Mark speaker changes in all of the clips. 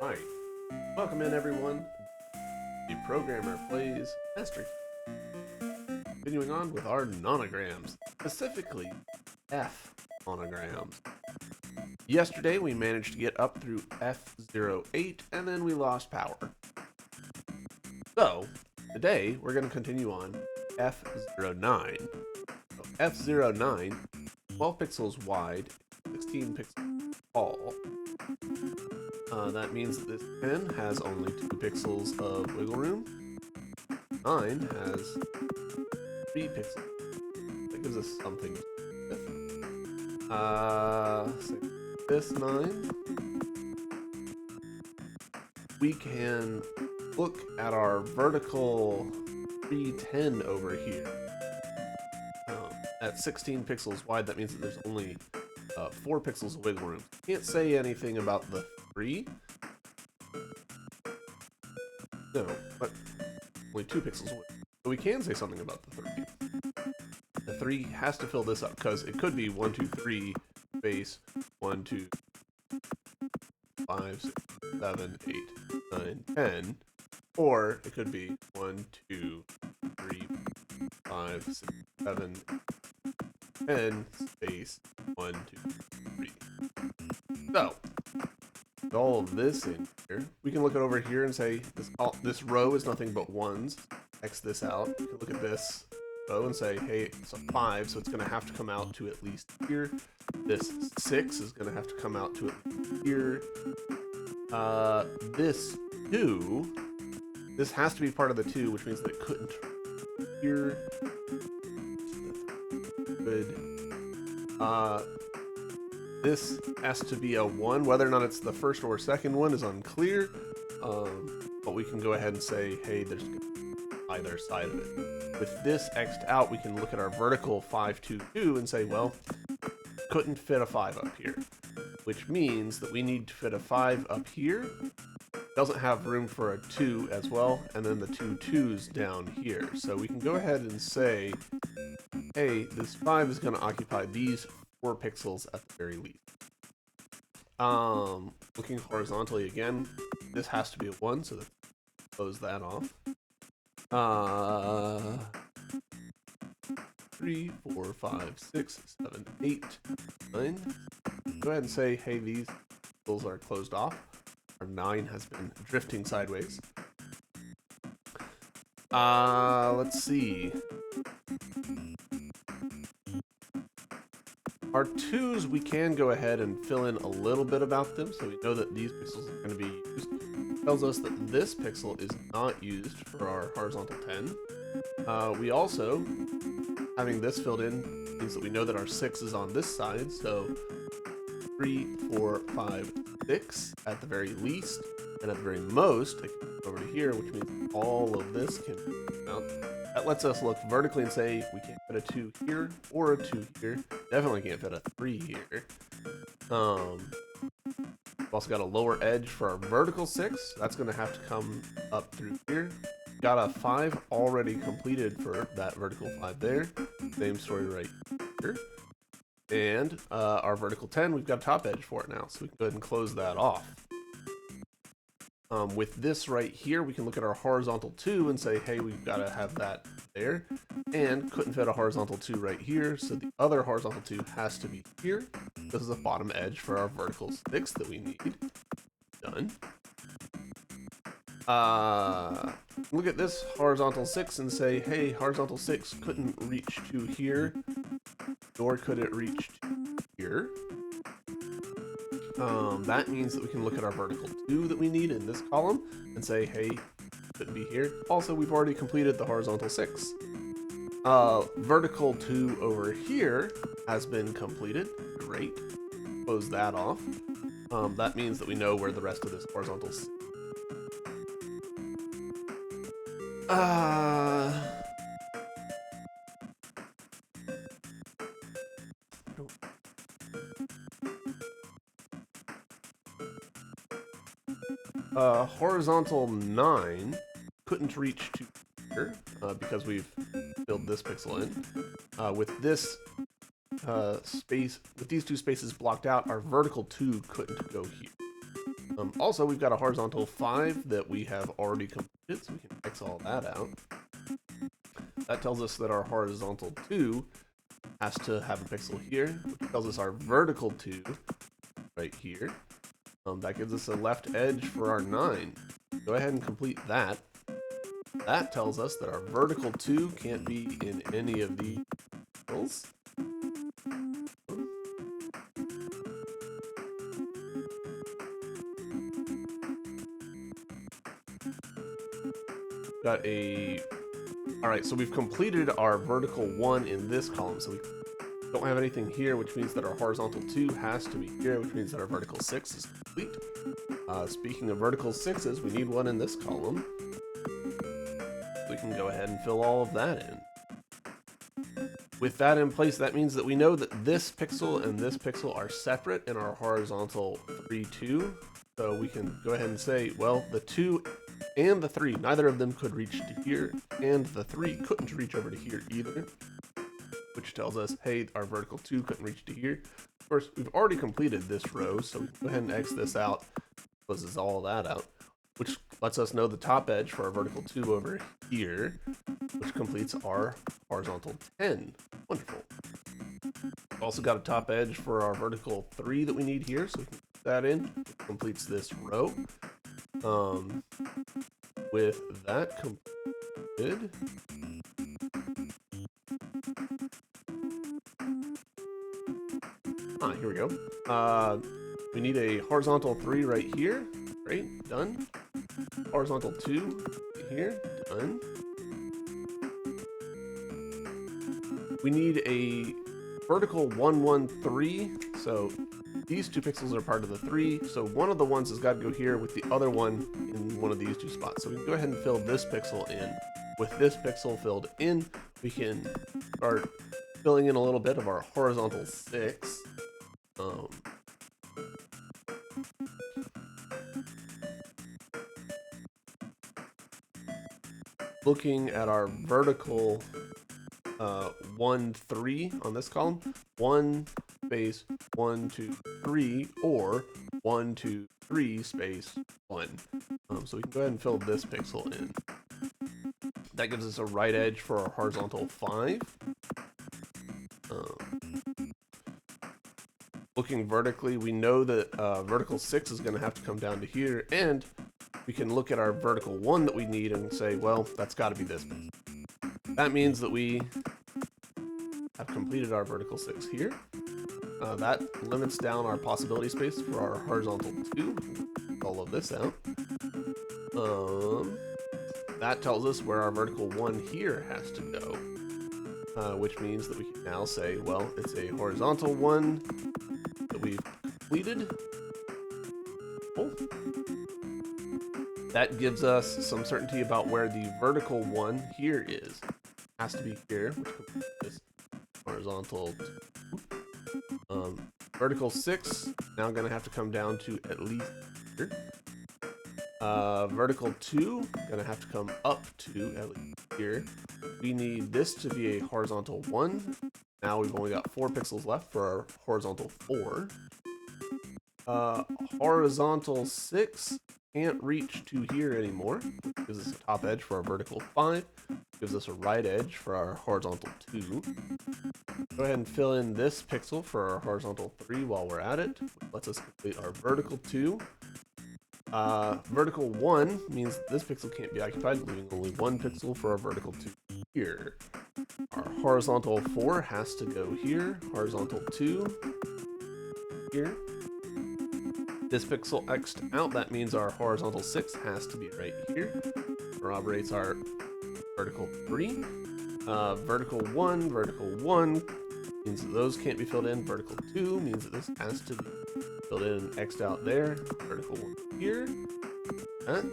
Speaker 1: Alright, welcome in everyone. The programmer plays Master. Continuing on with our nonograms, specifically F monograms. Yesterday we managed to get up through F08 and then we lost power. So, today we're going to continue on F09. So F09, 12 pixels wide, 16 pixels tall. That means that this pen has only 2 pixels of wiggle room. 9 has 3 pixels. That gives us something. So this 9, we can look at our vertical 310 over here. At 16 pixels wide, that means that there's only 4 pixels of wiggle room. Can't say anything about the 3. No, but only 2 pixels away. But we can say something about the 3. The 3 has to fill this up because it could be 1, 2, 3 space 1, 2, 5, 6, 7, 8, 9, 10. Or it could be 1, 2, 3, 5, 6, 7, 10 space 1, 2, 3. So, with all of this in here, we can look at over here and say this row is nothing but ones. X this out. We can look at this row and say, hey, it's a 5, so it's going to have to come out to at least here. This 6 is going to have to come out to at least here. This 2, this has to be part of the 2, which means that it couldn't here. Good. This has to be a 1. Whether or not it's the first or second one is unclear. But we can go ahead and say, hey, there's either side of it. With this X'd out, we can look at our vertical 5, 2, 2 and say, well, couldn't fit a 5 up here. Which means that we need to fit a 5 up here. Doesn't have room for a 2 as well, and then the 2 2's down here. So we can go ahead and say, hey, this 5 is going to occupy these 4 pixels at the very least. Looking horizontally again, this has to be a 1, so let's close that off. 3, 4, 5, 6, 7, 8, 9. Go ahead and say, hey, these pixels are closed off. Our 9 has been drifting sideways. Let's see. Our 2's, we can go ahead and fill in a little bit about them, so we know that these pixels are going to be used. It tells us that this pixel is not used for our horizontal 10. We also, having this filled in, means that we know that our 6 is on this side, so 3, 4, 5, 6 at the very least, and at the very most, it can come over to here, which means all of this can come out. That lets us look vertically and say we can't fit a 2 here or a 2 here. Definitely can't fit a 3 here. We've also got a lower edge for our vertical 6. That's going to have to come up through here. Got a 5 already completed for that vertical 5 there. Same story right here. And our vertical 10, we've got a top edge for it now. So we can go ahead and close that off. With this right here, we can look at our horizontal 2 and say, hey, we've got to have that there. And couldn't fit a horizontal 2 right here, so the other horizontal 2 has to be here. This is a bottom edge for our vertical 6 that we need. Done. Look at this horizontal 6 and say, hey, horizontal 6 couldn't reach to here, nor could it reach to here. That means that we can look at our vertical 2 that we need in this column and say, hey, couldn't be here. Also, we've already completed the horizontal 6. Vertical 2 over here has been completed. Great. Close that off. That means that we know where the rest of this horizontal horizontal 9 couldn't reach to here because we've filled this pixel in. With this space, with these 2 spaces blocked out, our vertical 2 couldn't go here. Also, we've got a horizontal 5 that we have already completed, so we can X all that out. That tells us that our horizontal 2 has to have a pixel here, which tells us our vertical 2 right here. That gives us a left edge for our 9. Go ahead and complete that. That tells us that our vertical 2 can't be in any of these pixels. Got a... Alright, so we've completed our vertical 1 in this column, so we don't have anything here, which means that our horizontal 2 has to be here, which means that our vertical 6 is complete. Speaking of vertical 6s, we need one in this column. We can go ahead and fill all of that in. With that in place, that means that we know that this pixel and this pixel are separate in our horizontal 3, 2. So we can go ahead and say, well, the 2 and the 3, neither of them could reach to here, and the 3 couldn't reach over to here either, which tells us, hey, our vertical 2 couldn't reach to here. Of course, we've already completed this row, so we can go ahead and X this out, closes all that out, which lets us know the top edge for our vertical 2 over here, which completes our horizontal 10. Wonderful. We've also got a top edge for our vertical 3 that we need here, so we can put that in. It completes this row. With that completed, here we go. We need a horizontal 3 right here. Great, done. Horizontal 2 right here, done. We need a vertical 1, 1, 3. So these 2 pixels are part of the 3. So one of the ones has got to go here with the other one in one of these 2 spots. So we can go ahead and fill this pixel in. With this pixel filled in, we can start filling in a little bit of our horizontal 6. Looking at our vertical 1, 3 on this column, 1 space 1, 2, 3, or 1, 2, 3 space 1. So we can go ahead and fill this pixel in. That gives us a right edge for our horizontal 5. Looking vertically, we know that vertical 6 is going to have to come down to here, and we can look at our vertical 1 that we need and say, well, that's got to be this pixel. That means that we have completed our vertical 6 here. That limits down our possibility space for our horizontal 2. All of this out. That tells us where our vertical 1 here has to go, which means that we can now say, well, it's a horizontal 1 that we've completed. Oh. That gives us some certainty about where the vertical 1 here is. It has to be here, which completes this horizontal 2. Vertical 6 now going to have to come down to at least here. Vertical 2 going to have to come up to at least here. We need this to be a horizontal 1. Now we've only got 4 pixels left for our horizontal 4. Horizontal 6 can't reach to here anymore. Gives us a top edge for our vertical 5. Gives us a right edge for our horizontal 2. Go ahead and fill in this pixel for our horizontal 3 while we're at it. Lets us complete our vertical 2. Vertical 1 means this pixel can't be occupied, leaving only 1 pixel for our vertical 2 here. Our horizontal 4 has to go here. Horizontal 2 here. This pixel X'd out, that means our horizontal 6 has to be right here. Corroborates our vertical 3. Vertical 1 means that those can't be filled in. Vertical 2 means that this has to be filled in and X'd out there. Vertical 1 here. And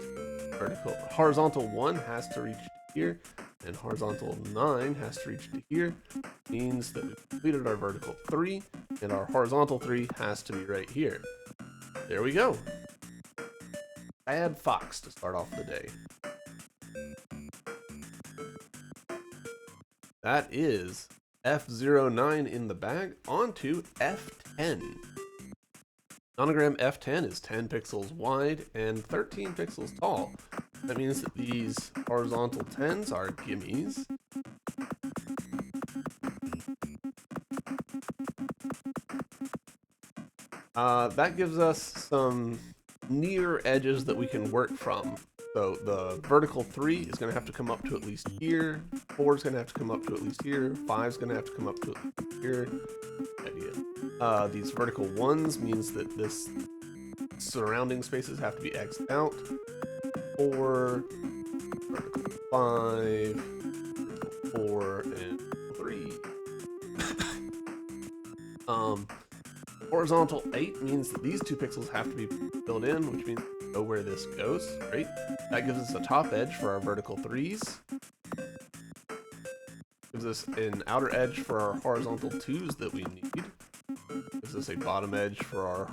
Speaker 1: horizontal 1 has to reach to here. And horizontal 9 has to reach to here. Means that we've completed our vertical 3. And our horizontal 3 has to be right here. There we go. Bad fox to start off the day. That is F09 in the bag. On to F10. Nonogram F10 is 10 pixels wide and 13 pixels tall. That means that these horizontal 10s are gimmies. That gives us some near edges that we can work from. So the vertical 3 is going to have to come up to at least here, 4 is going to have to come up to at least here, 5 is going to have to come up to at least here. Idea. These vertical 1s means that this surrounding spaces have to be x'd out. 4, vertical 5, vertical 4, and 3. Horizontal 8 means that these 2 pixels have to be filled in, which means we know where this goes, right? That gives us a top edge for our vertical 3s. Gives us an outer edge for our horizontal 2s that we need. Gives us a bottom edge for our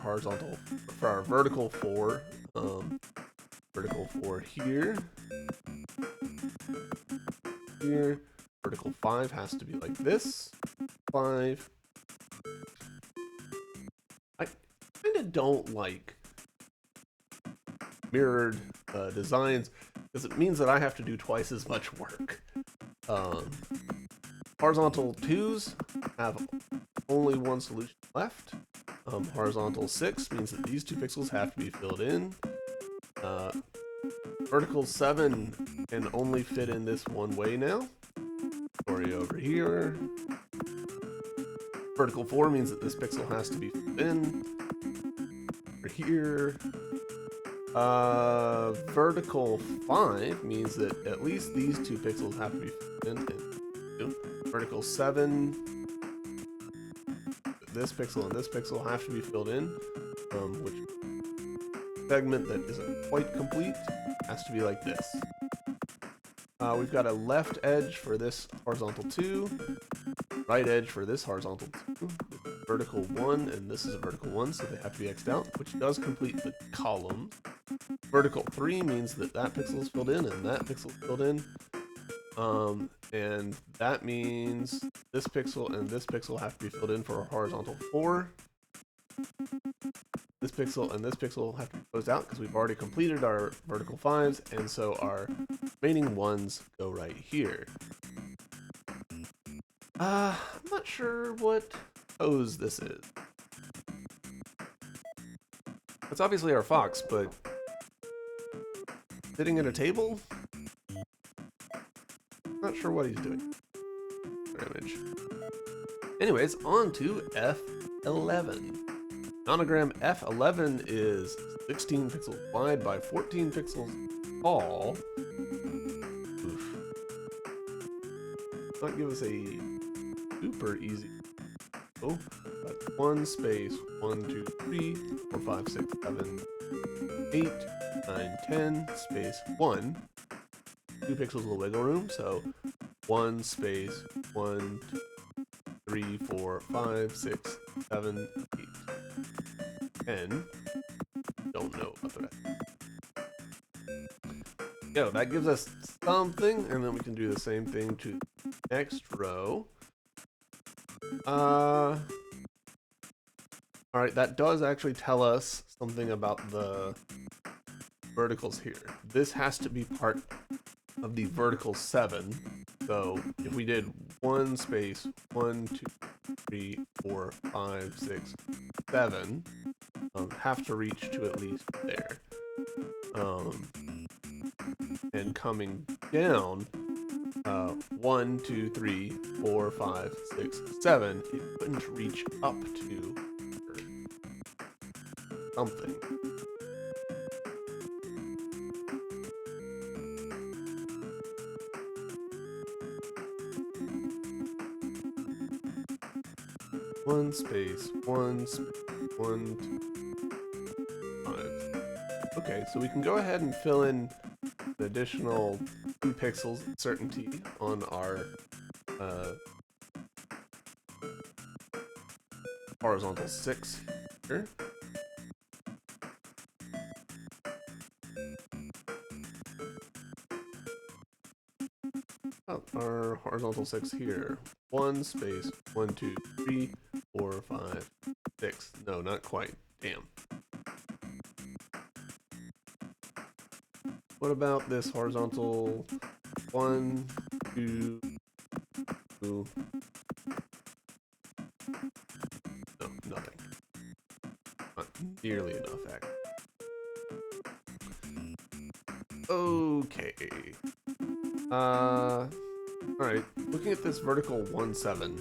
Speaker 1: vertical 4. Vertical 4 here. Here. Vertical 5 has to be like this. 5. I kind of don't like mirrored designs because it means that I have to do twice as much work. Horizontal 2s have only one solution left. Horizontal 6 means that these 2 pixels have to be filled in. Vertical 7 can only fit in this one way now. Story over here. Vertical 4 means that this pixel has to be filled in. Over here. Vertical 5 means that at least these 2 pixels have to be filled in. Vertical 7, this pixel and this pixel have to be filled in, which segment that isn't quite complete has to be like this. We've got a left edge for this horizontal 2, right edge for this horizontal 2, vertical 1, and this is a vertical 1, so they have to be x'd out, which does complete the column. Vertical 3 means that that pixel is filled in and that pixel is filled in. And that means this pixel and this pixel have to be filled in for a horizontal 4. This pixel and this pixel have to be closed out because we've already completed our vertical 5s, and so our remaining 1s go right here. I'm not sure what pose this is. It's obviously our fox, but sitting at a table? Not sure what he's doing. Image. Anyways, on to F11. Nonogram F11 is 16 pixels wide by 14 pixels tall. Oof. Not give us a super easy. Oh, but 1 space 1, 2, 3, 4, 5, 6, 7, 8, 9, 10 space 1. 2 pixels of wiggle room, so 1 space 1, 2, 3, 4, 5, 6, 7, 8, 10. Don't know about the rest. Yo, that gives us something, and then we can do the same thing to the next row. Alright, that does actually tell us something about the verticals here. This has to be part of the vertical 7. So if we did 1 space 1, 2, 3, 4, 5, 6, 7, have to reach to at least there. And coming down, 1, 2, 3, 4, 5, 6, 7, it couldn't reach up to something. One space, 1, 2, 5. Okay, so we can go ahead and fill in an additional 2 pixels of certainty on our horizontal 6 here. Oh, our horizontal 6 here. 1 space 1, 2, 3, 4, 5, 6. No, not quite. Damn. What about this horizontal 1, 2, no, nothing. Not nearly enough, actually. Okay. Alright, looking at this vertical 1, 7.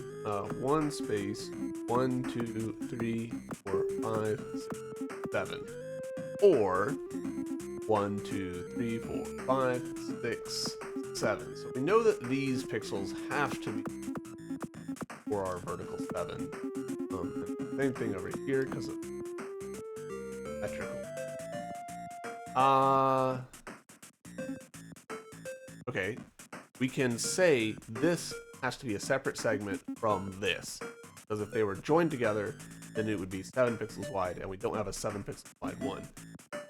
Speaker 1: 1 space, 1, 2, 3, 4, 5, 6, 7. Or 1, 2, 3, 4, 5, 6, 7. So we know that these pixels have to be for our vertical 7. And same thing over here because of metrical. Okay. We can say this has to be a separate segment from this. Because if they were joined together, then it would be 7 pixels wide, and we don't have a 7 pixel wide one.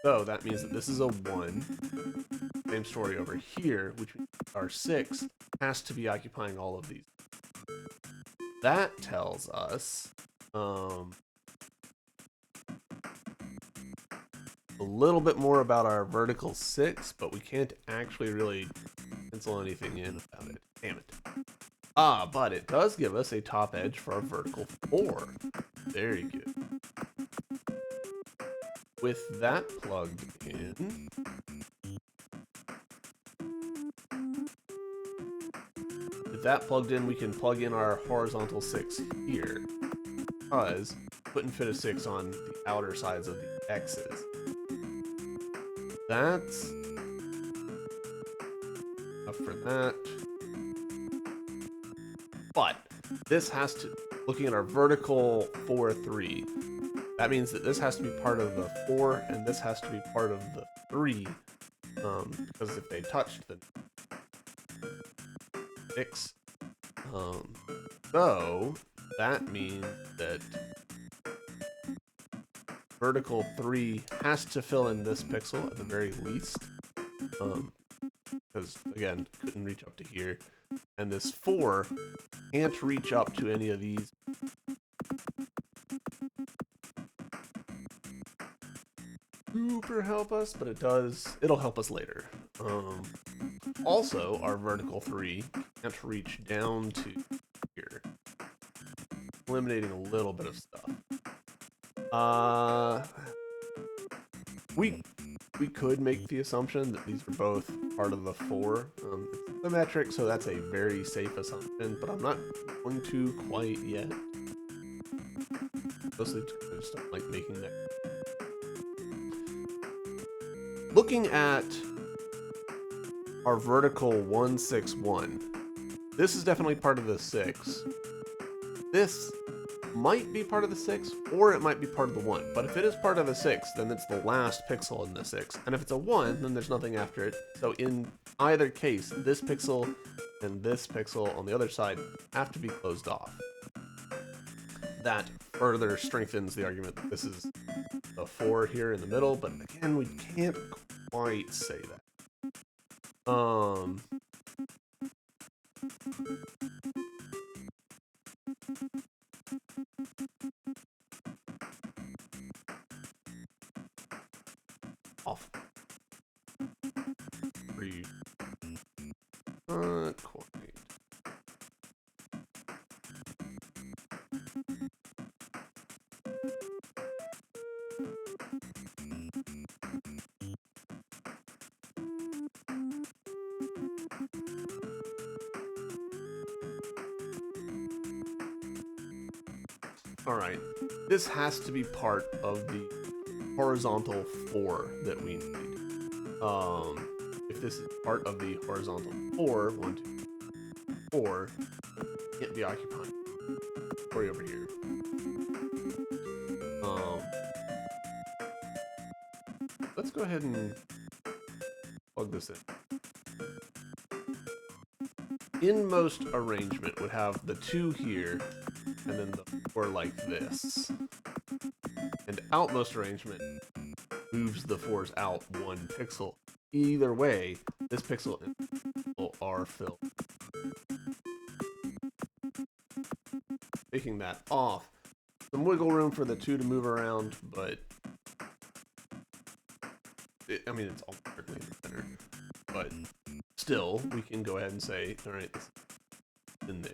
Speaker 1: So that means that this is a 1. Same story over here, which means our 6 has to be occupying all of these. That tells us a little bit more about our vertical 6, but we can't actually really pencil anything in about it. Damn it. But it does give us a top edge for our vertical 4. Very good. With that plugged in, we can plug in our horizontal 6 here, because couldn't fit a 6 on the outer sides of the X's. That's enough for that. But this has to, looking at our vertical 4, 3, that means that this has to be part of the 4, and this has to be part of the 3, because if they touched the 6, so that means that vertical 3 has to fill in this pixel at the very least, because again, couldn't reach up to here, and this 4 can't reach up to any of these. Super help us, but it'll help us later. Also, our vertical 3 can't reach down to here, eliminating a little bit of stuff. We could make the assumption that these are both part of the 4. It's symmetric, so that's a very safe assumption, but I'm not going to quite yet. Mostly I just don't like making that. Looking at our vertical 161, this is definitely part of the 6. This might be part of the 6, or it might be part of the 1. But if it is part of the 6, then it's the last pixel in the 6. And if it's a 1, then there's nothing after it. So in either case, this pixel and this pixel on the other side have to be closed off. That further strengthens the argument that this is the 4 here in the middle, but again, we can't quite say that. Off. Quite. Alright, this has to be part of the horizontal 4 that we need. If this is part of the horizontal 4, 1, 2, 4, can't be occupied. Story over here. Let's go ahead and plug this in. Inmost arrangement would have the 2 here, and then the 4 like this. And outmost arrangement moves the 4s out 1 pixel. Either way, this pixel and this pixel are filled. Taking that off, some wiggle room for the 2 to move around, but I mean, it's all directly in the center, but still, we can go ahead and say, all right, this is in there.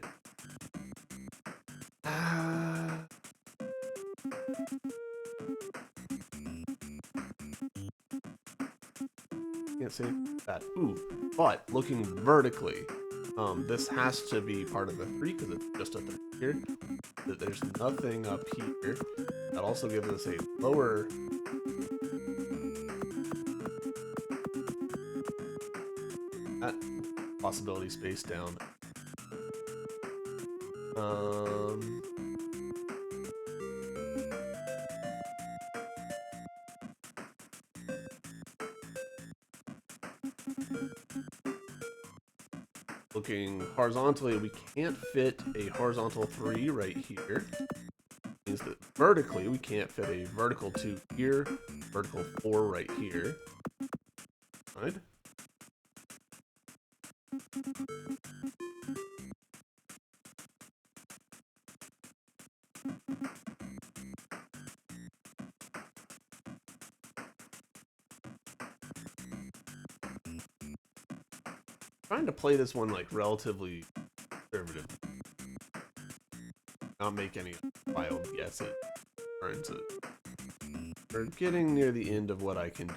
Speaker 1: Can't say that. Ooh, but looking vertically, this has to be part of the 3 because it's just a 3 here. There's nothing up here. That also gives us a lower that possibility space down. Looking horizontally, we can't fit a horizontal 3 right here. Means that vertically, we can't fit a vertical 2 here, vertical 4 right here. Right? Trying to play this one like relatively conservative. Not make any wild guesses. We're getting near the end of what I can do.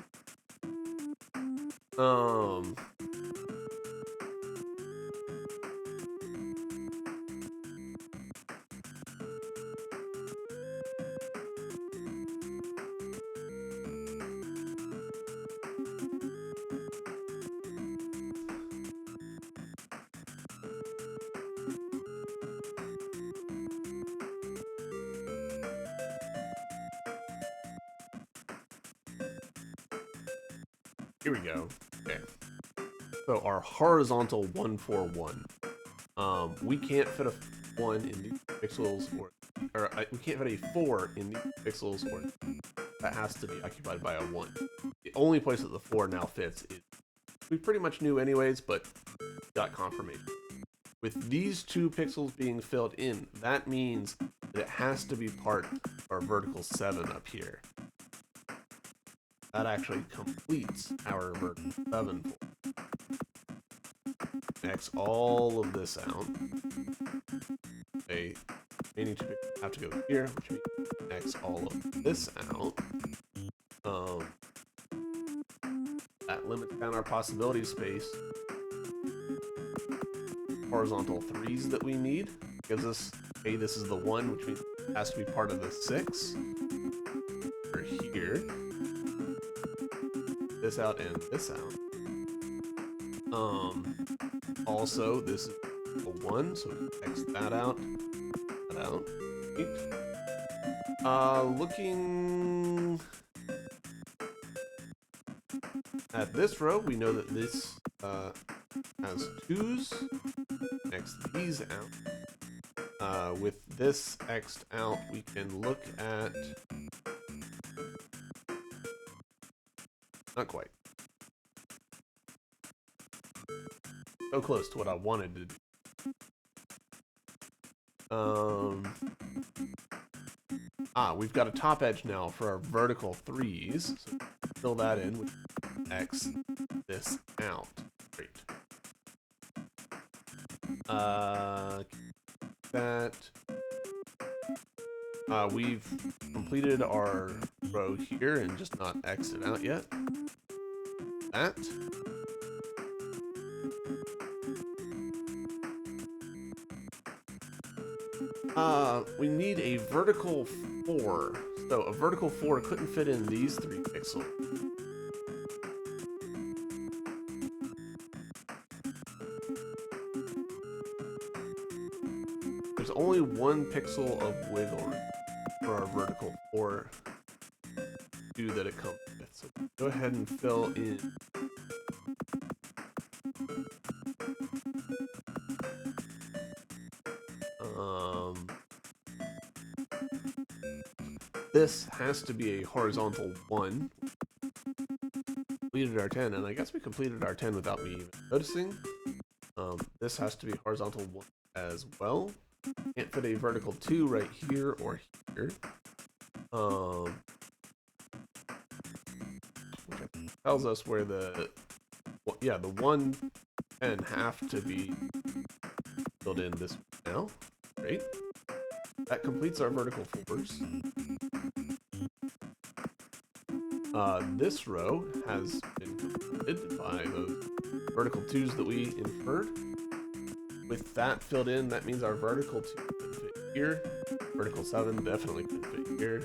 Speaker 1: Here we go. Okay. So our horizontal 141. We can't fit a 1 in these pixels, or we can't fit a 4 in these pixels, or that has to be occupied by a 1. The only place that the 4 now fits is, we pretty much knew anyways, but got confirmation. With these 2 pixels being filled in, that means that it has to be part of our vertical 7 up here. That actually completes our vertical 7. X all of this out. They need to have to go here, which means X all of this out. That limits down our possibility space. Horizontal 3s that we need gives us, hey, this is the 1, which means it has to be part of the 6. Or here. This out and this out. Also, this is a 1, so we can X that out. That out. Looking at this row, we know that this has 2s. X these out. With this X'd out, we can look at... Not quite. So close to what I wanted to do. We've got a top edge now for our vertical 3s. So fill that in with X this out. Great. We've completed our row here and just not X'd it out yet. That. We need a vertical 4. So a vertical 4 couldn't fit in these 3 pixels. There's only 1 pixel of wiggle room for our vertical 4 2 that it comes with. So go ahead and fill in. This has to be a horizontal 1. Completed our 10, and I guess we completed our 10 without me even noticing. This has to be horizontal 1 as well. Can't fit a vertical 2 right here or here. tells us where the 1 and have to be filled in this now. Great. That completes our vertical 4s. This row has been completed by those vertical 2s that we inferred. With that filled in, that means our vertical 2 can fit here. Vertical 7 definitely can fit here.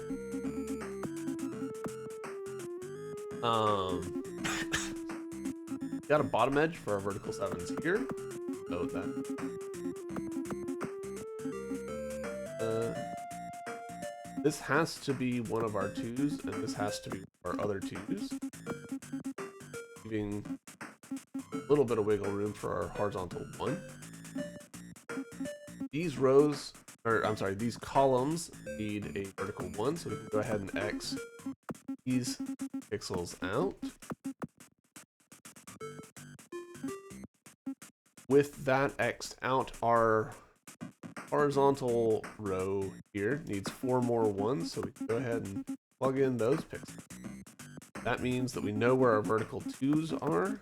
Speaker 1: Got a bottom edge for our vertical 7s here. So that this has to be one of our 2s, and this has to be our other 2s, leaving a little bit of wiggle room for our horizontal 1. These rows, or I'm sorry, these columns need a vertical 1, so we can go ahead and X these pixels out. With that X'd out, our horizontal row here needs 4 more 1s, so we can go ahead and plug in those pixels. That means that we know where our vertical 2s are.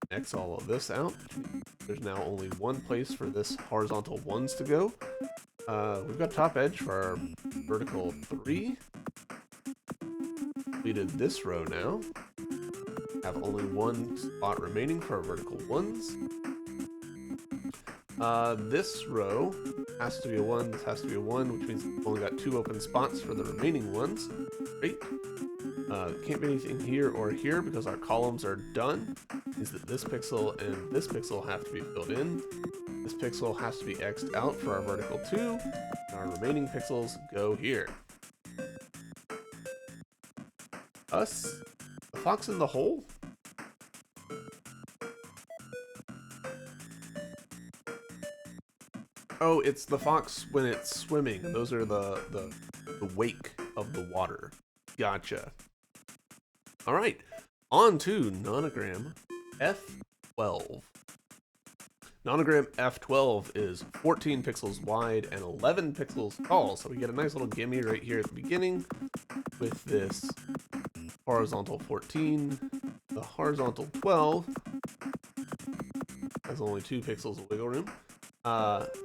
Speaker 1: X all of this out. There's now only one place for this horizontal 1s to go. We've got top edge for our vertical 3. Completed this row now. Have only one spot remaining for our vertical 1s. This row has to be a 1, this has to be a 1, which means we've only got 2 open spots for the remaining ones. Great. Can't be anything here or here because our columns are done. Means that this pixel and this pixel have to be filled in. This pixel has to be X'd out for our vertical 2. And our remaining pixels go here. Us? The fox in the hole? Oh, it's the fox when it's swimming. Those are the wake of the water. Gotcha. All right, on to Nonogram F12. Nonogram F12 is 14 pixels wide and 11 pixels tall, so we get a nice little gimme right here at the beginning with this horizontal 14. The horizontal 12 has only 2 pixels of wiggle room.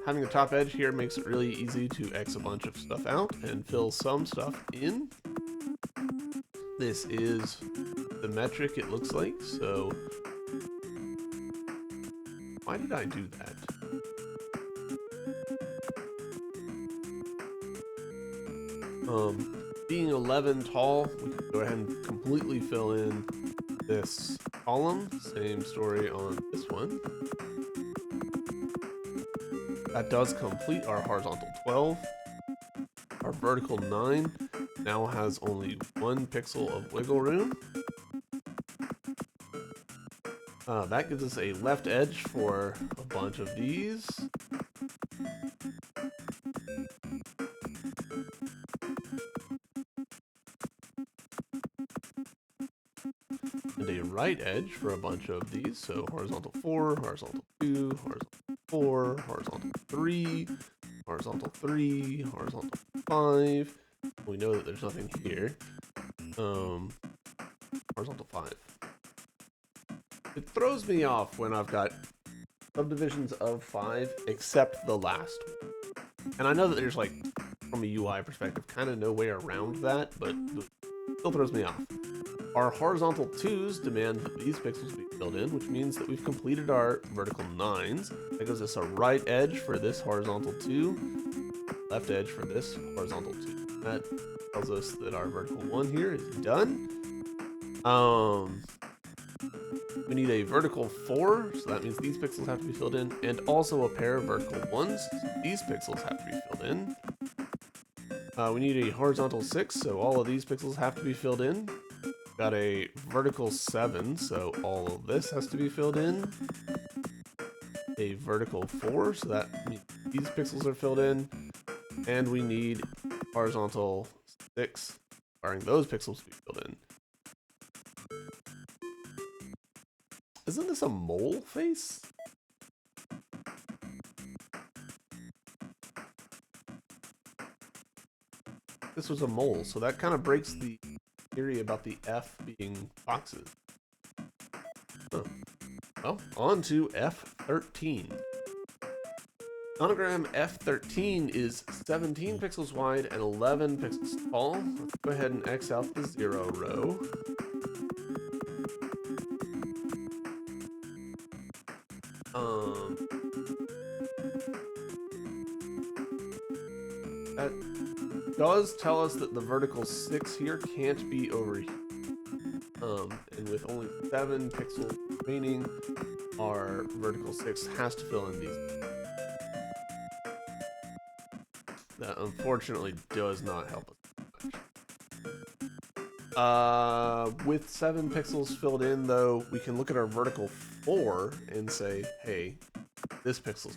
Speaker 1: Having a top edge here makes it really easy to X a bunch of stuff out and fill some stuff in. This is the metric, it looks like, so why did I do that? Being 11 tall, we can go ahead and completely fill in this column. Same story on this one. That does complete our horizontal 12. Our vertical 9 now has only 1 pixel of wiggle room. That gives us a left edge for a bunch of these. And a right edge for a bunch of these. So horizontal 4, horizontal 2, horizontal 4, horizontal 3, horizontal 3, horizontal 5. We know that there's nothing here. Horizontal 5. It throws me off when I've got subdivisions of 5, except the last one. And I know that there's, like, from a UI perspective, kind of no way around that, but it still throws me off. Our horizontal 2s demand that these pixels be filled in, which means that we've completed our vertical 9s. That gives us a right edge for this horizontal 2, left edge for this horizontal 2. That tells us that our vertical 1 here is done. We need a vertical 4, so that means these pixels have to be filled in, and also a pair of vertical 1s. So these pixels have to be filled in. We need a horizontal 6, so all of these pixels have to be filled in. Got a vertical 7, so all of this has to be filled in. A vertical 4, so that means these pixels are filled in. And we need horizontal 6, requiring those pixels to be filled in. Isn't this a mole face? This was a mole, so that kind of breaks the theory about the F being boxes. Huh. Well, on to F13. Nonogram F13 is 17 pixels wide and 11 pixels tall. Let's go ahead and X out the 0 row. That does tell us that the vertical 6 here can't be over here. And with only 7 pixels remaining, our vertical 6 has to fill in these. That unfortunately does not help us much. With 7 pixels filled in, though, we can look at our vertical 4 and say, hey, this pixel's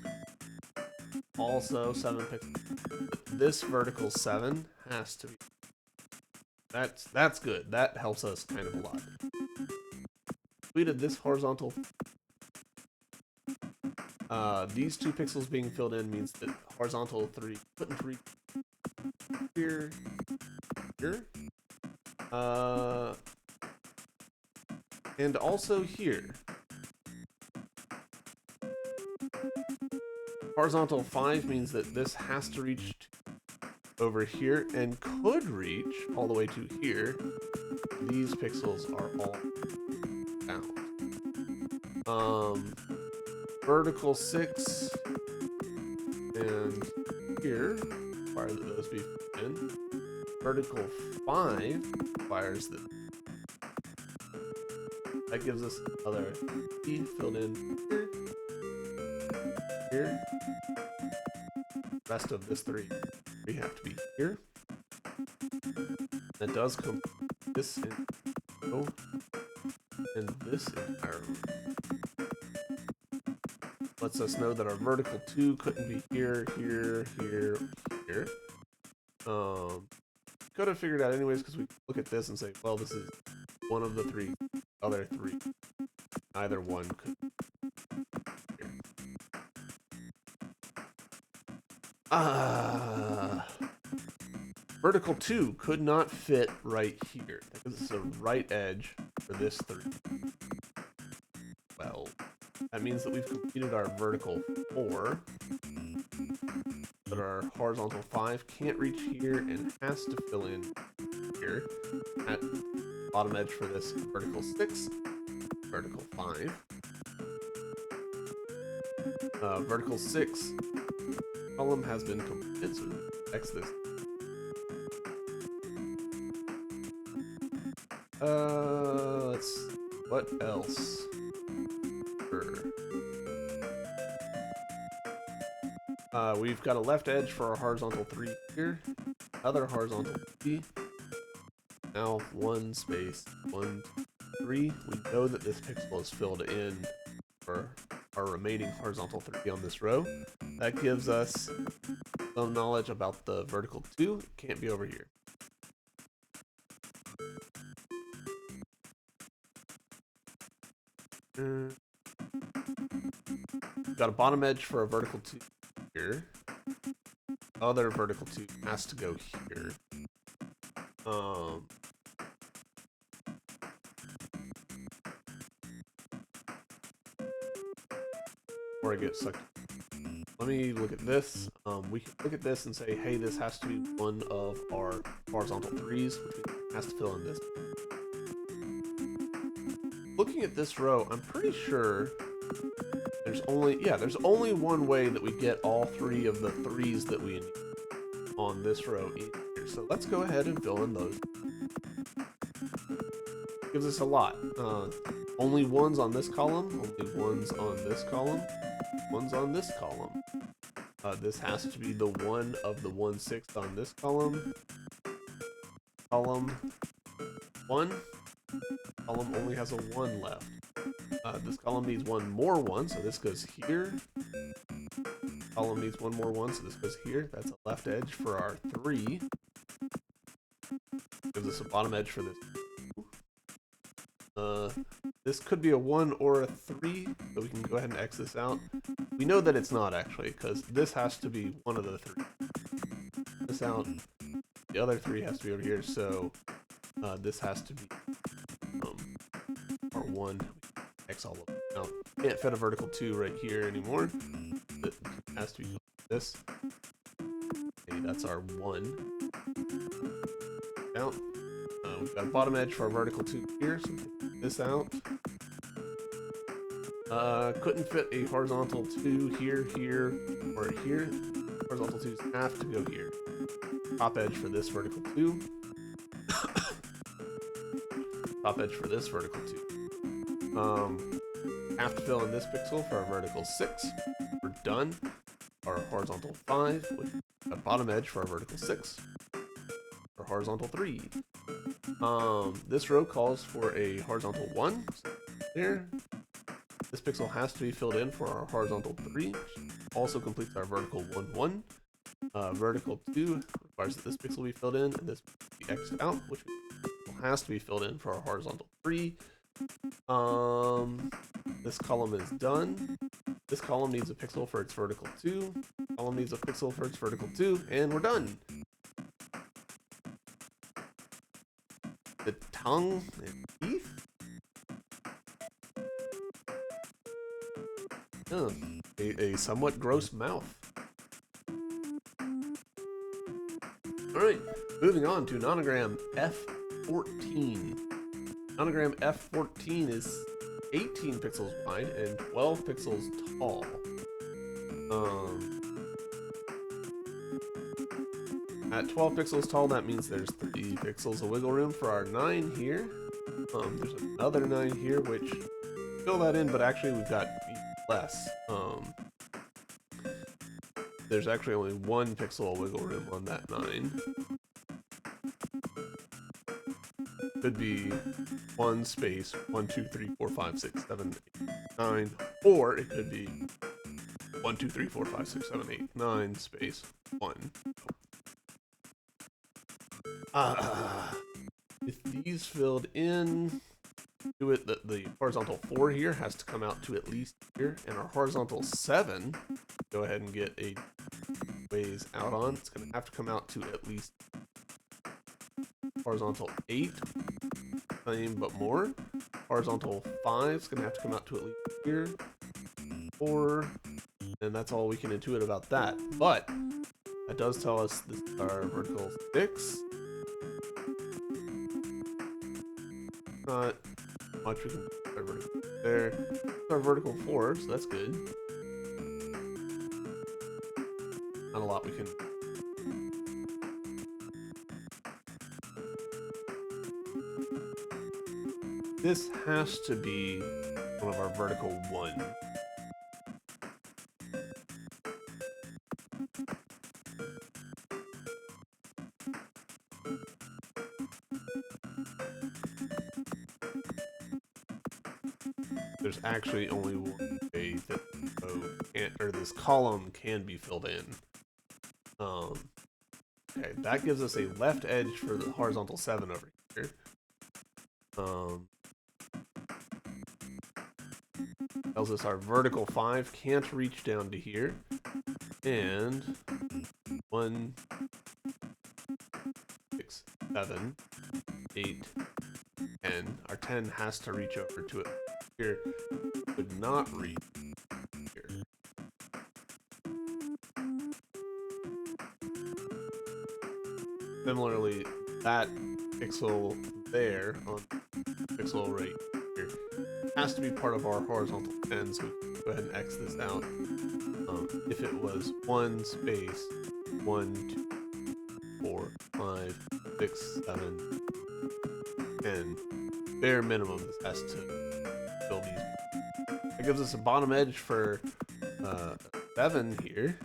Speaker 1: also 7 pixels. This vertical 7 has to be. That's good. That helps us kind of a lot. We did this horizontal. These 2 pixels being filled in means that horizontal 3 couldn't reach here, and also here. Horizontal 5 means that this has to reach over here and could reach all the way to here. These pixels are all down. Vertical 6 and here require that those be filled in. Vertical 5 requires that. That gives us another E filled in here. Rest of this 3 we have to be here. That does come this in, and this entire room. Lets us know that our vertical 2 couldn't be here. Could have figured out anyways because we look at this and say, well, this is one of the 3 other 3. Either one could be here. Vertical 2 could not fit right here. This is a right edge for this 3. Well, that means that we've completed our vertical 4, but our horizontal 5 can't reach here and has to fill in here at bottom edge for this vertical 6, vertical 5. Vertical 6 column has been completed, so X this. What else? We've got a left edge for our horizontal 3 here. Other horizontal 3. Now 1 space 1, 3. We know that this pixel is filled in for our remaining horizontal 3 on this row. That gives us some knowledge about the vertical 2. It can't be over here. Got a bottom edge for a vertical 2 here. Other vertical 2 has to go here. Before I get sucked. Let me look at this. We can look at this and say, hey, this has to be one of our horizontal 3s, which has to fill in this. Looking at this row, I'm pretty sure there's only one way that we get all 3 of the 3s that we need on this row here. So let's go ahead and fill in those. Gives us a lot. Only 1s on this column, only 1s on this column, 1s on this column. This has to be the 1 of the 1/6 on this column. Column 1. Column only has a 1 left. This column needs 1 more 1, so this goes here. Column needs 1 more 1, so this goes here. That's a left edge for our 3. Gives us a bottom edge for this. This could be a 1 or a 3, so we can go ahead and X this out. We know that it's not actually, because this has to be one of the 3. This out. The other 3 has to be over here, so this has to be R1. X all over. Now, can't fit a vertical 2 right here anymore. It has to be this. Okay, that's our 1. Out. We've got a bottom edge for our vertical 2 here, so take this out. Couldn't fit a horizontal 2 here, here, or here. Horizontal 2s have to go here. Top edge for this vertical 2. Top edge for this vertical 2. Have to fill in this pixel for our vertical 6. We're done. Our horizontal 5 with a bottom edge for our vertical 6. Our horizontal 3. This row calls for a horizontal 1. So there. This pixel has to be filled in for our horizontal 3, which also completes our vertical 1, 1. Vertical 2 requires that this pixel be filled in, and this be X'd out, which has to be filled in for our horizontal 3. This column is done. This column needs a pixel for its vertical 2. Column needs a pixel for its vertical 2, and we're done. The tongue and teeth. A somewhat gross mouth. Alright, moving on to Nonogram F14. Nonogram F14 is 18 pixels wide and 12 pixels tall. At 12 pixels tall, that means there's 3 pixels of wiggle room for our 9 here. There's another 9 here, which fill that in, but actually we've got less. There's actually only 1 pixel of wiggle room on that 9. Could be 1 space 1, 2, 3, 4, 5, 6, 7, 8, 9, or it could be 1, 2, 3, 4, 5, 6, 7, 8, 9 space 1. With these filled in, do it. The horizontal 4 here has to come out to at least here, and our horizontal 7, go ahead and get a ways out on. It's going to have to come out to at least horizontal 8, same but more. Horizontal 5 is going to have to come out to at least here, 4, and that's all we can intuit about that. But that does tell us this is our vertical 6. Not much we can do our vertical there. It's our vertical 4, so that's good. Not a lot we can. This has to be one of our vertical 1. There's actually only one way that this column can be filled in. Okay, that gives us a left edge for the horizontal 7 over here. Tells us our vertical 5 can't reach down to here. And 1, 6, 7, 8, 10. Our 10 has to reach over to it here. Could not reach here. Similarly, that pixel there on pixel right here has to be part of our horizontal 10, so we can go ahead and X this out. If it was 1 space 1, 2, 4, 5, 6, 7, 10, bare minimum this has to fill these. That gives us a bottom edge for 7 here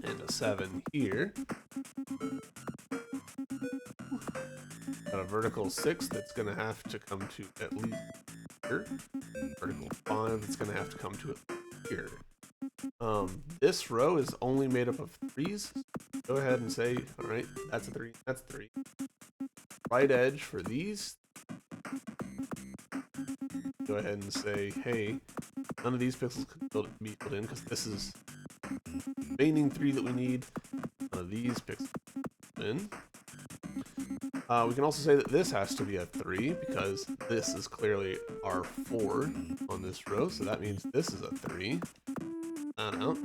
Speaker 1: and a 7 here. Got a vertical 6 that's going to have to come to at least here. Vertical 5 that's going to have to come to here. This row is only made up of 3s. Go ahead and say, all right, that's a 3, that's 3. Right edge for these. Go ahead and say, hey, none of these pixels could be filled in because this is the remaining 3 that we need. None of these pixels in. We can also say that this has to be a 3 because this is clearly our 4 on this row, so that means this is a 3. That out.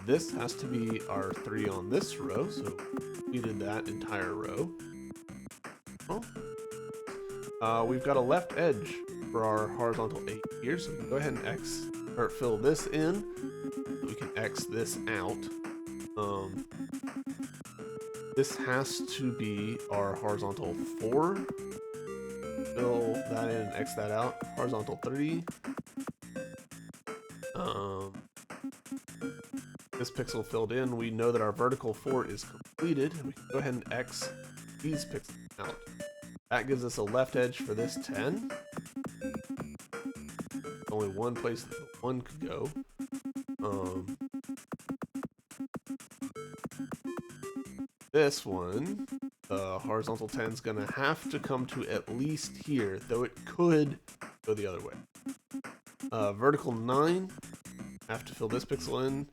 Speaker 1: This has to be our 3 on this row, so we did that entire row. We've got a left edge for our horizontal 8 here, so we can go ahead and fill this in. We can X this out. This has to be our horizontal 4. Fill that in and X that out. Horizontal 3. This pixel filled in. We know that our vertical 4 is completed. We can go ahead and X these pixels out. That gives us a left edge for this 10. Only one place that the 1 could go. This one, the horizontal 10 is going to have to come to at least here, though it could go the other way. Vertical 9, have to fill this pixel in.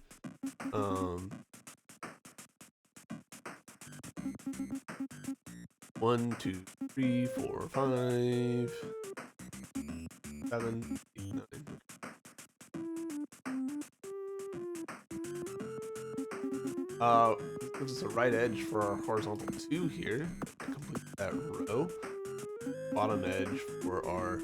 Speaker 1: 1, 2, 3, 4, 5, 7, 8, 9. This gives us a right edge for our horizontal 2 here. Complete that row. Bottom edge for our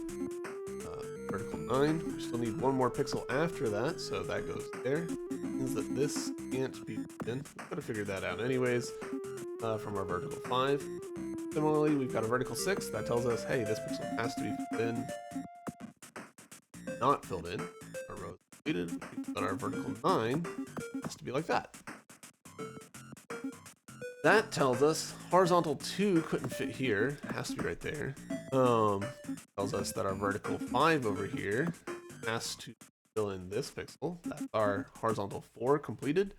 Speaker 1: vertical 9. We still need one more pixel after that, so that goes there. Means that this can't be in. We've got to figure that out anyways from our vertical 5. Similarly, we've got a vertical 6 that tells us, hey, this pixel has to be filled in. Not filled in. Our row is completed. But our vertical 9 has to be like that. That tells us horizontal 2 couldn't fit here. Has to be right there. Tells us that our vertical 5 over here has to fill in this pixel. That's our horizontal 4 completed.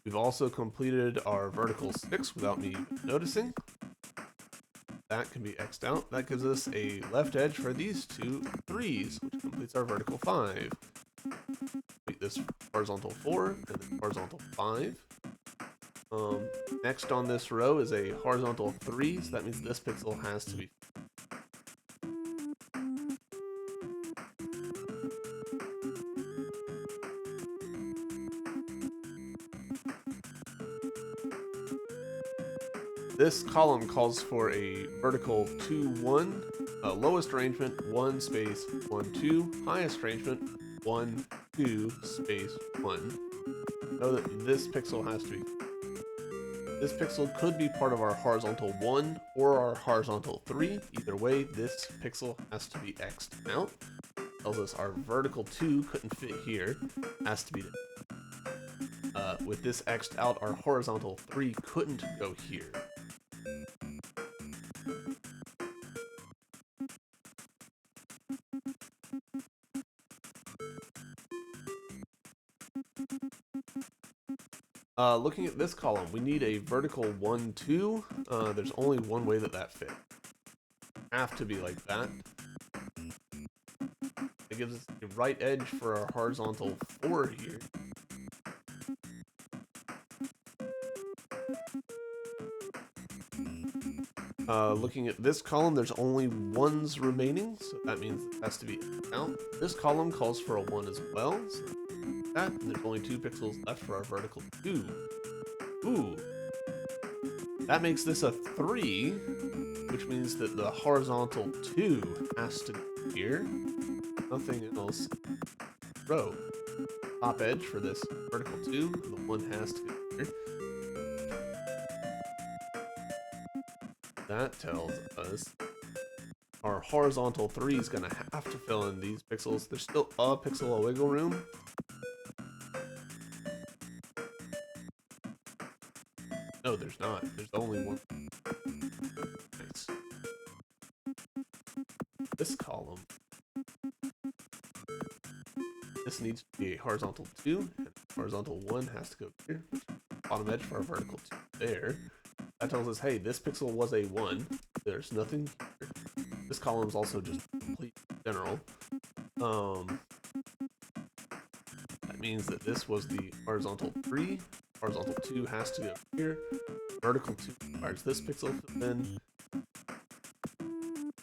Speaker 1: We've also completed our vertical 6 without me noticing. That can be X'd out. That gives us a left edge for these two 3s, which completes our vertical 5. Complete this horizontal 4 and then horizontal 5. Next on this row is a horizontal 3, so that means this pixel has to be. This column calls for a vertical 2, 1, lowest arrangement 1 space 1, 2, highest arrangement 1, 2 space 1. Know that this pixel has to be. This pixel could be part of our horizontal 1 or our horizontal 3. Either way, this pixel has to be X'd out. Tells us our vertical 2 couldn't fit here. Has to be. With this X'd out, our horizontal 3 couldn't go here. Looking at this column, we need a vertical 1, 2. There's only one way that fits. Have to be like that. It gives us a right edge for our horizontal 4 here. Looking at this column, there's only 1s remaining, so that means it has to be out. This column calls for a 1 as well, so that, and there's only 2 pixels left for our vertical 2. Ooh. That makes this a 3, which means that the horizontal 2 has to be here. Nothing else. Row. Top edge for this vertical 2, and the 1 has to go here. That tells us our horizontal 3 is going to have to fill in these pixels. There's still a pixel of wiggle room. No, there's not. There's only one. Nice. This column. This needs to be a horizontal 2, and horizontal 1 has to go here. Bottom edge for our vertical 2 there. That tells us, hey, this pixel was a 1. There's nothing here. This column is also just complete general. That means that this was the horizontal 3. Horizontal 2 has to go here. Vertical 2 requires this pixel to then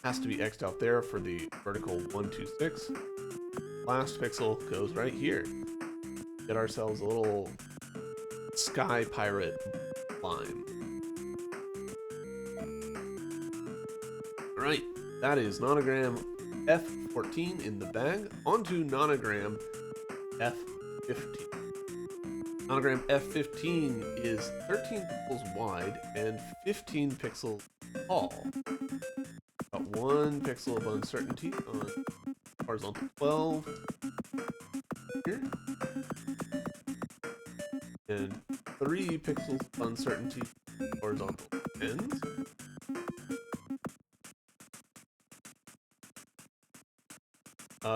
Speaker 1: has to be X'd out there for the vertical 1, 2, 6. Last pixel goes right here. Get ourselves a little sky pirate line. Alright, that is Nonogram F14 in the bag. Onto Nonogram F15. Nonogram F15 is 13 pixels wide and 15 pixels tall. Got 1 pixel of uncertainty on horizontal 12 here. And 3 pixels of uncertainty horizontal 10s.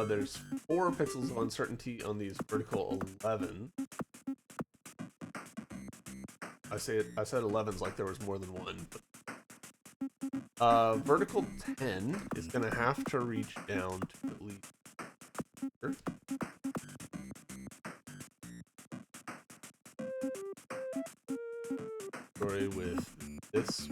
Speaker 1: There's 4 pixels of uncertainty on these vertical 11. I said 11s like there was more than one. But, vertical 10 is gonna have to reach down to at least here. Story with this.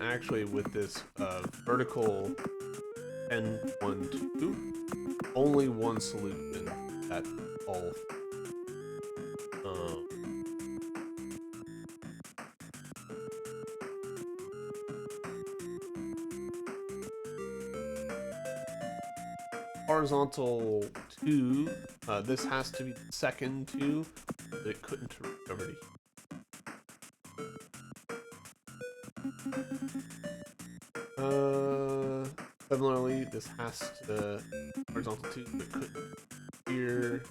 Speaker 1: Actually, with this vertical 10, 1, 2, only one solution at all. Horizontal 2, this has to be the second 2, but it couldn't reach over to here. Similarly, this has to horizontal 2, but couldn't here.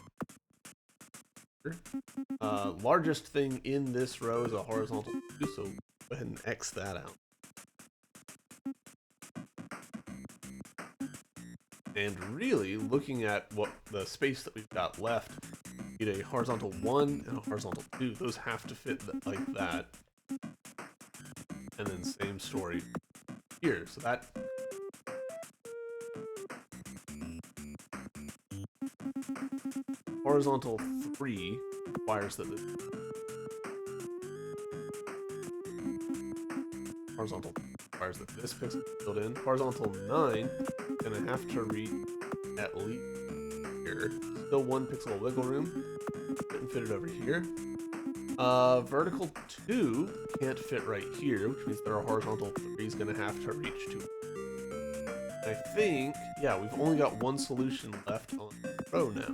Speaker 1: Largest thing in this row is a horizontal 2, so go ahead and X that out. And really, looking at what the space that we've got left, we need a horizontal 1 and a horizontal 2. Those have to fit like that. And then same story here. So that horizontal 3 requires that the horizontal requires that this pixel is filled in. Horizontal 9 is gonna have to read at least here. Still 1 pixel of wiggle room. Couldn't fit it over here. Vertical 2 can't fit right here, which means that our horizontal 3 is gonna have to reach to. I think, yeah, we've only got 1 solution left on the row now.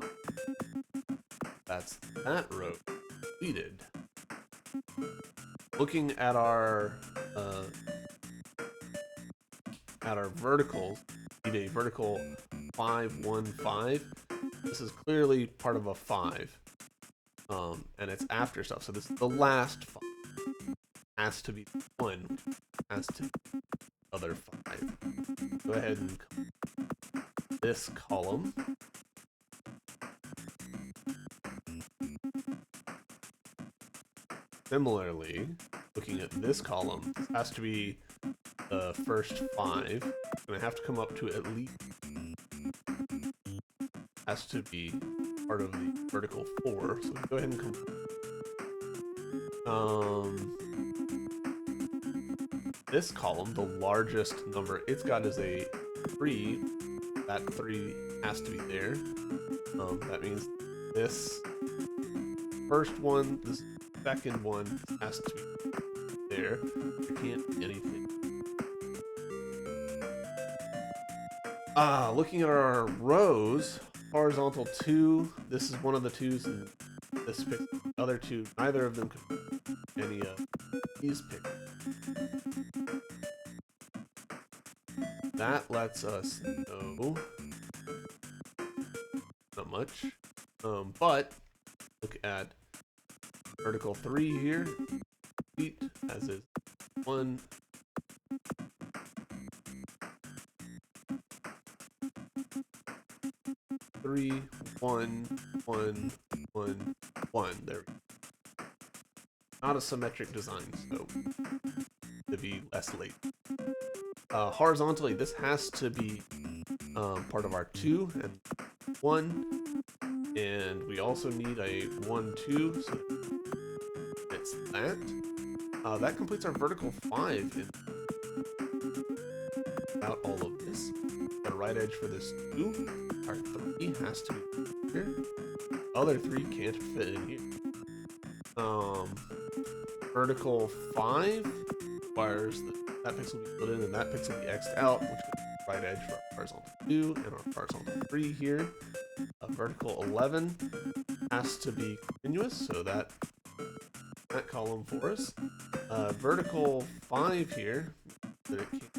Speaker 1: That's that row completed. Looking at our verticals, we need a vertical 5, 1, 5. This is clearly part of a 5, and it's after stuff. So this is the last 5. Has to be 1. Has to be other 5. Go ahead and this column. Similarly, looking at this column, this has to be the first 5. It's gonna have to come up to at least. Has to be part of the vertical 4. So go ahead and come. This column, the largest number it's got is a 3. That 3 has to be there. That means this first one, this second one has to be there. There can't be anything. Looking at our rows, horizontal 2, this is one of the 2s, and this pick, other 2, neither of them could be any of these picks. That lets us know not much, but look at vertical 3 here, as is 1. Three, 1, 1, 1, 1. There we go. Not a symmetric design, so to be less late. Horizontally, this has to be part of our 2 and 1, and we also need a 1, 2, so it's that. That completes our vertical 5 in about all of this. Got a right edge for this 2. Our 3 has to be here. Other 3 can't fit in here. Vertical 5 requires that pixel be put in and that pixel be x'd out, which is the right edge for our horizontal 2 and our horizontal 3 here. Vertical 11 has to be continuous, so that column for us. Vertical 5 here, that it came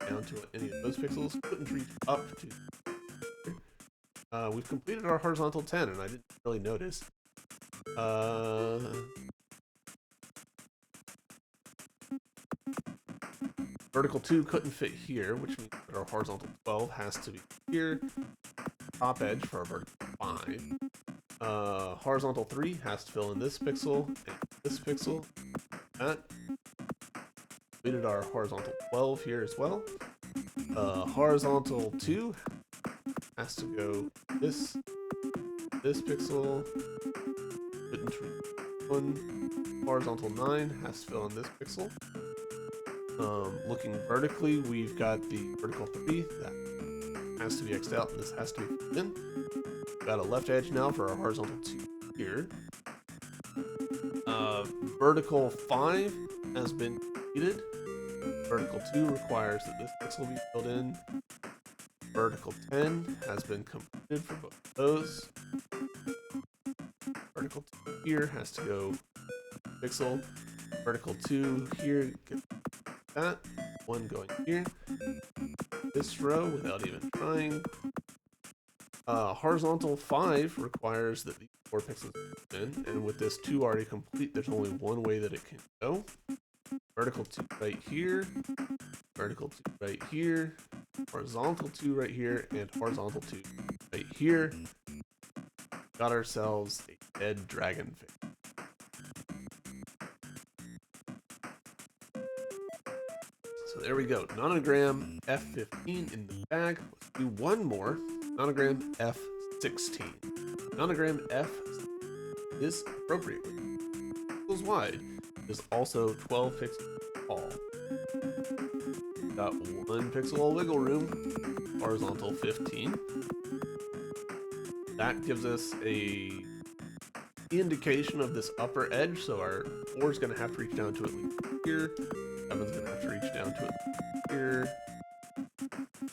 Speaker 1: down to any of those pixels, couldn't reach up to. We've completed our horizontal 10, and I didn't really notice. Vertical 2 couldn't fit here, which means that our horizontal 12 has to be here. Top edge for our vertical 5. Horizontal 3 has to fill in this pixel and this pixel. That completed our horizontal 12 here as well. Horizontal 2 has to go this pixel. Couldn't reach 1. Horizontal 9 has to fill in this pixel. Looking vertically, we've got the vertical 3 that has to be x'd out, and this has to be filled in. We've got a left edge now for our horizontal 2 here. Vertical 5 has been completed. Vertical 2 requires that this pixel be filled in. Vertical 10 has been completed for both of those. Vertical 2 here has to go pixel. Vertical 2 here, get that. 1 going here. This row without even trying. Horizontal 5 requires that these 4 pixels be in, and with this 2 already complete, there's only one way that it can go. Vertical 2 right here, vertical 2 right here, horizontal 2 right here, and horizontal 2 right here. Got ourselves a dead dragon face. So there we go. Nonogram F15 in the bag. Let's do one more. Nonogram F16. Nonogram F is appropriately pixels wide. It is also 12 pixels tall. Got 1 pixel of wiggle room. Horizontal 15. That gives us a indication of this upper edge. So our 4 is going to have to reach down to at least here. 7's going to have to reach down to it here.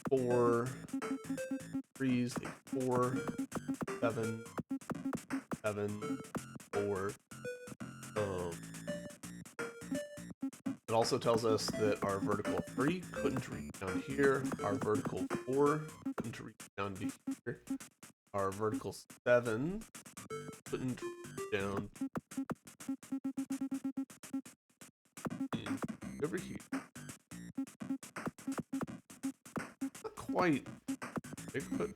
Speaker 1: 4, 3's 4, 7, 7, 4. It also tells us that our vertical 3 couldn't reach down here. Our vertical 4 couldn't reach down to here. Our vertical 7 couldn't reach down over here. Not quite big, but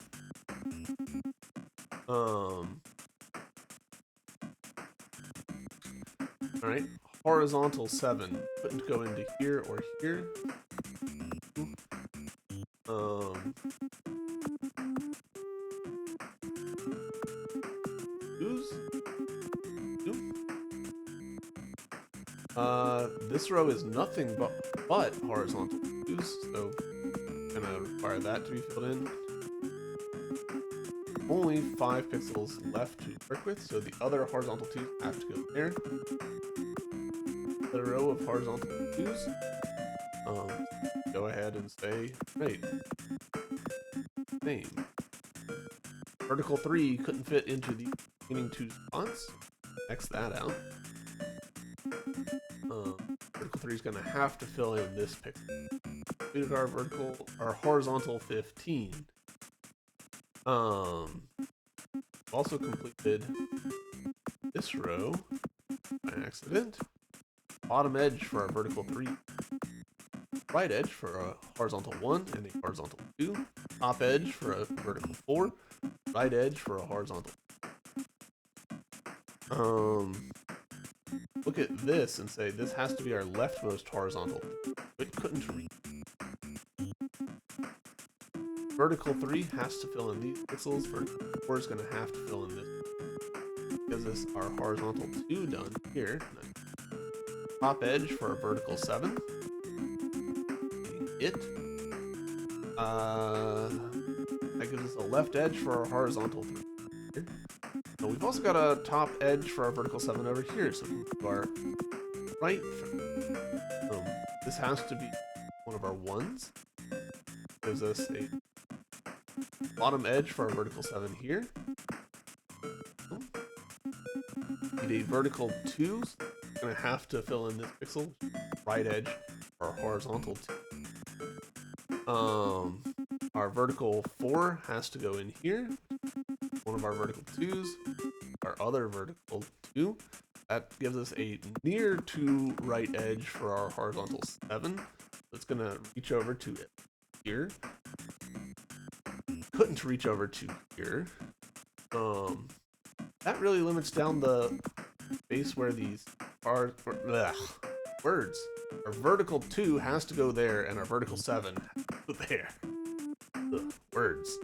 Speaker 1: alright. Horizontal 7 couldn't go into here or here. This row is nothing but horizontal 2s, so I'm gonna require that to be filled in. Only 5 pixels left to work with, so the other horizontal 2s have to go there. The row of horizontal 2s. Go ahead and say, right. Same. Vertical 3 couldn't fit into the remaining 2 spots. X that out. Vertical 3 is going to have to fill in this pixel. Completed our horizontal 15. Also completed this row by accident. Bottom edge for our vertical 3. Right edge for a horizontal 1 and a horizontal 2. Top edge for a vertical 4. Right edge for a horizontal. Look at this and say this has to be our leftmost horizontal. It couldn't reach. vertical 3 has to fill in these pixels. Vertical 4 is going to have to fill in this. Because this our horizontal 2 done here. Top edge for a vertical 7. It. That gives us a left edge for our horizontal 3 here. And we've also got a top edge for our vertical 7 over here. So we can do our right. This has to be one of our 1s. Gives us a bottom edge for our vertical 7 here. Need a vertical 2. So we're going to have to fill in this pixel. Right edge for our horizontal 2. Our vertical 4 has to go in here. One of our vertical 2s. Our other vertical 2. That gives us a near to right edge for our horizontal 7. It's going to reach over to it here. Couldn't reach over to here. That really limits down the space where these are. Words. Our vertical 2 has to go there, and our vertical 7 there. Words.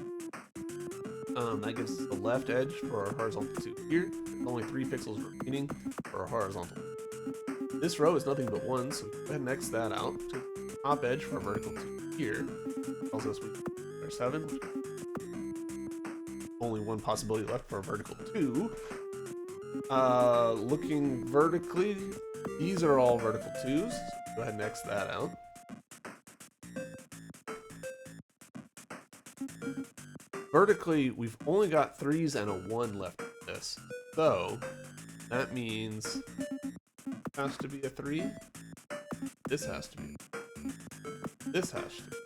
Speaker 1: That gives us the left edge for our horizontal 2 here. There's only 3 pixels remaining for our horizontal. This row is nothing but 1, so we can go ahead and X that out. To the top edge for our vertical 2 here. Tells us we are 7. Only one possibility left for our vertical 2. Looking vertically, these are all vertical 2s. So go ahead and X that out. Vertically, we've only got 3s and a 1 left of this. So, that means this has to be a 3. This has to be. This has to be.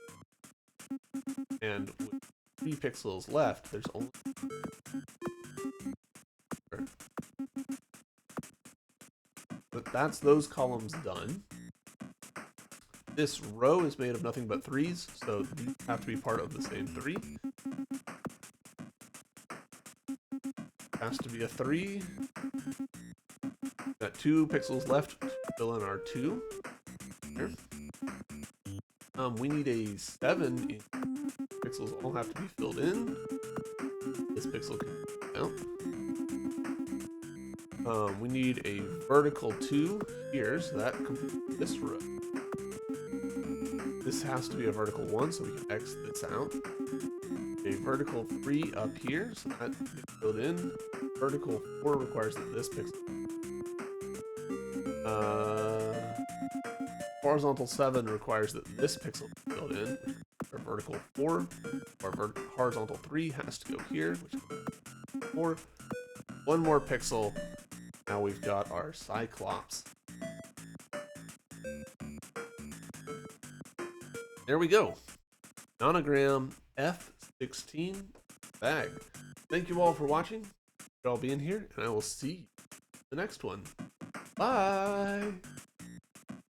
Speaker 1: And with 3 pixels left, there's only... But that's those columns done. This row is made of nothing but 3s, so these have to be part of the same 3. Has to be a 3. Got 2 pixels left to fill in our 2. Here. We need a 7. Pixels all have to be filled in. This pixel can count. We need a vertical 2 here, so that completes this row. This has to be a vertical 1, so we can X this out. A vertical 3 up here, so that gets filled in. Vertical 4 requires that this pixel. Horizontal 7 requires that this pixel be filled in. Our vertical 4, our horizontal 3 has to go here, which is 4. One more pixel. Now we've got our Cyclops. There we go. Nonogram F16 bag. Thank you all for watching. For all being here, and I will see you in the next one. Bye.